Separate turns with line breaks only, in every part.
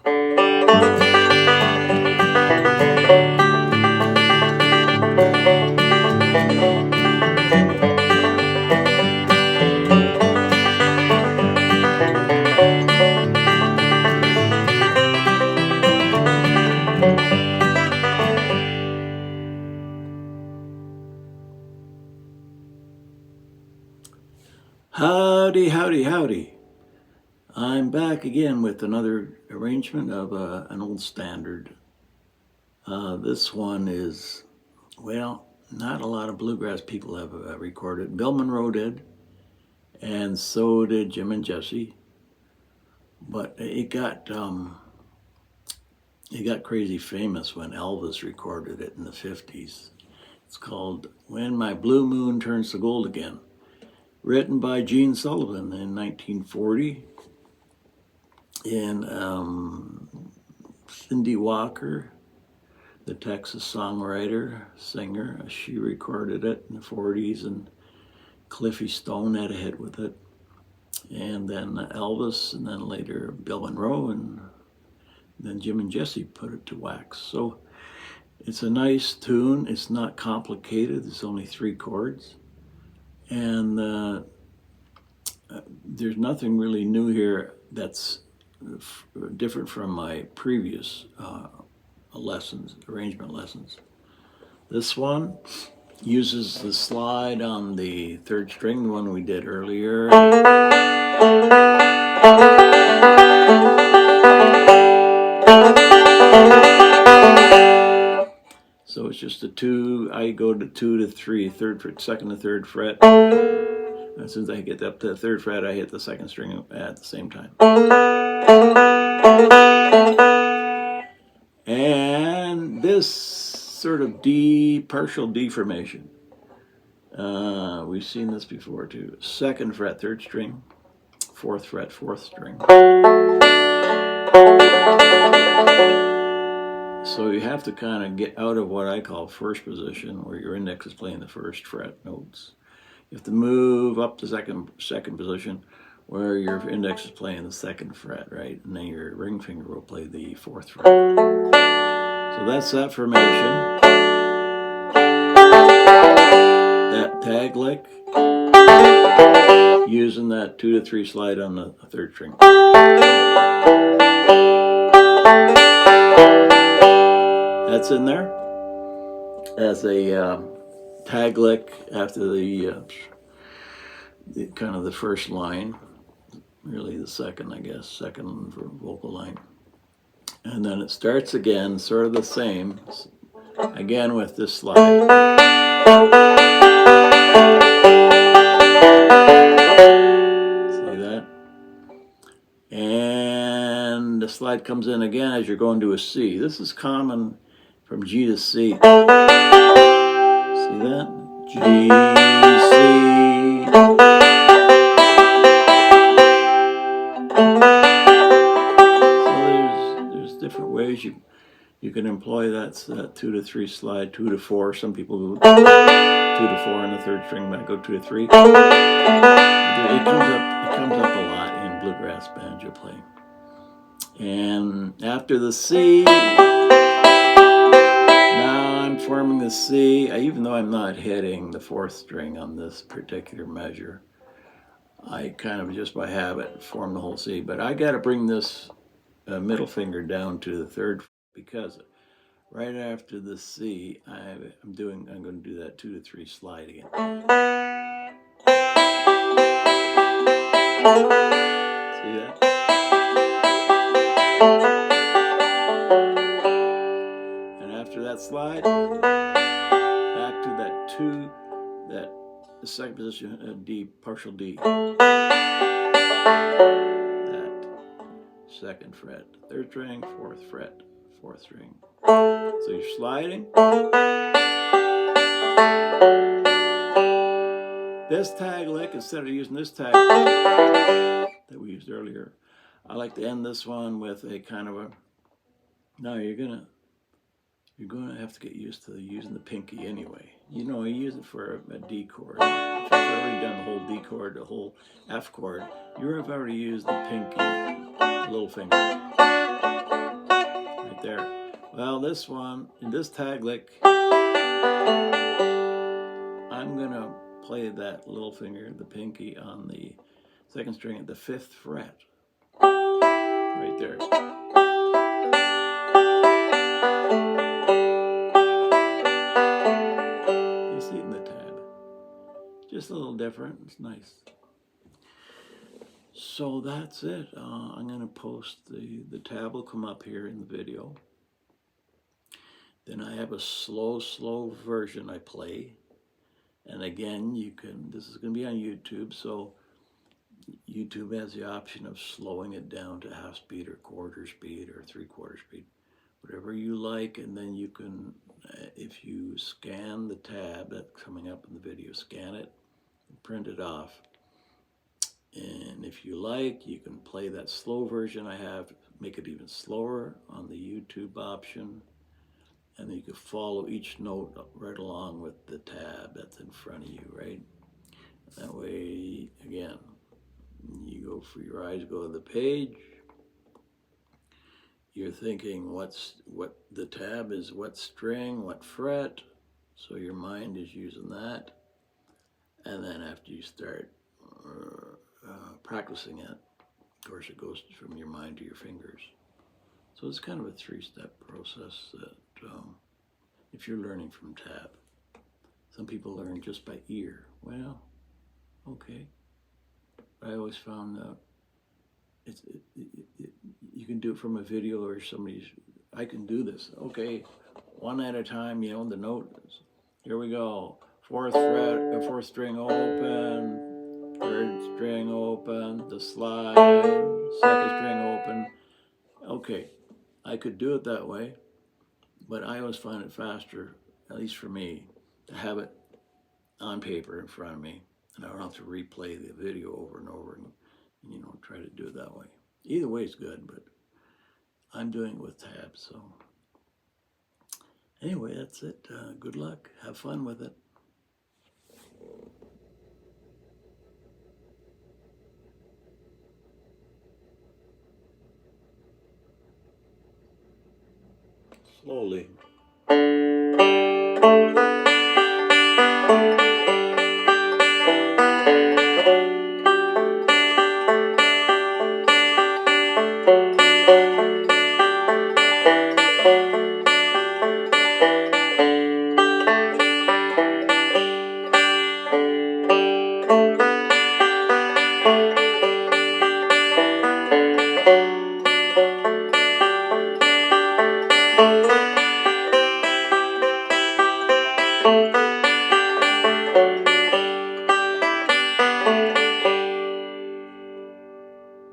Howdy, howdy, howdy. I'm back again with another arrangement of an old standard. This one is, well, not a lot of bluegrass people have recorded. Bill Monroe did, and so did Jim and Jesse. But it got crazy famous when Elvis recorded it in the 50s. It's called When My Blue Moon Turns to Gold Again, written by Gene Sullivan in 1940. And Cindy Walker, the Texas songwriter, singer, she recorded it in the 40s, and Cliffy Stone had a hit with it. And then Elvis, and then later Bill Monroe, and then Jim and Jesse put it to wax. So it's a nice tune. It's not complicated. It's only 3 chords. And there's nothing really new here that's different from my previous arrangement lessons. This one uses the slide on the 3rd string, the one we did earlier. So it's just a 2. I go to 2 to 3, 3rd fret, 2nd to 3rd fret. As soon as I get up to the 3rd fret, I hit the 2nd string at the same time. And this sort of partial D formation, we've seen this before too. 2nd fret, 3rd string, 4th fret, 4th string. So you have to kind of get out of what I call first position, where your index is playing the 1st fret notes. You have to move up to second position, where your index is playing the 2nd fret, right? And then your ring finger will play the 4th fret. So that's that formation. That tag lick, using that 2 to 3 slide on the 3rd string. That's in there as a tag lick after the kind of the first line, really the second, I guess, second vocal line. And then it starts again, sort of the same, again with this slide. See that? And the slide comes in again as you're going to a C. This is common from G to C. See that? G, C. Different ways you can employ that 2 to 3 slide, 2 to 4. Some people go 2 to 4 on the 3rd string, might go 2 to 3. It comes up a lot in bluegrass banjo playing. And after the C, now I'm forming the C, even though I'm not hitting the 4th string on this particular measure. I kind of just by habit form the whole C, but I got to bring this middle finger down to the 3rd, because right after the C, I'm going to do that 2 to 3 slide again. See that? And after that slide, back to that 2, that the 2nd position, D, partial D. 2nd fret, 3rd string, 4th fret, 4th string. So you're sliding. This tag lick, instead of using this tag that we used earlier, I like to end this one with a kind of a, now you're gonna have to get used to using the pinky anyway. You know, you use it for a D chord. If you've already done the whole D chord, the whole F chord, you've already used the pinky, little finger. there. Well, this one, in this tag lick, I'm gonna play that little finger, the pinky, on the second string at the 5th fret. Right there. You see it in the tab. Just a little different, it's nice. So that's it. I'm gonna post the tab will come up here in the video. Then I have a slow version I play. And again, this is gonna be on YouTube, so YouTube has the option of slowing it down to half speed or quarter speed or 3/4 speed, whatever you like. And then you can, if you scan the tab that's coming up in the video, scan it and print it off. And if you like, you can play that slow version I have, make it even slower on the YouTube option. And then you can follow each note right along with the tab that's in front of you, right? That way, again, you go for your eyes, go to the page. You're thinking what the tab is, what string, what fret. So your mind is using that. And then after you start practicing it, of course, it goes from your mind to your fingers. So it's kind of a 3-step process that if you're learning from tab. Some people learn just by ear. Well, okay. I always found that you can do it from a video or I can do this. Okay, one at a time, the note. Here we go. 4th fret, 4th string open, 3rd string open, the slide, 2nd string open. Okay, I could do it that way, but I always find it faster, at least for me, to have it on paper in front of me, and I don't have to replay the video over and over and try to do it that way. Either way is good, but I'm doing it with tabs. So anyway, that's it. Good luck. Have fun with it. Slowly.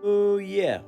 Oh yeah.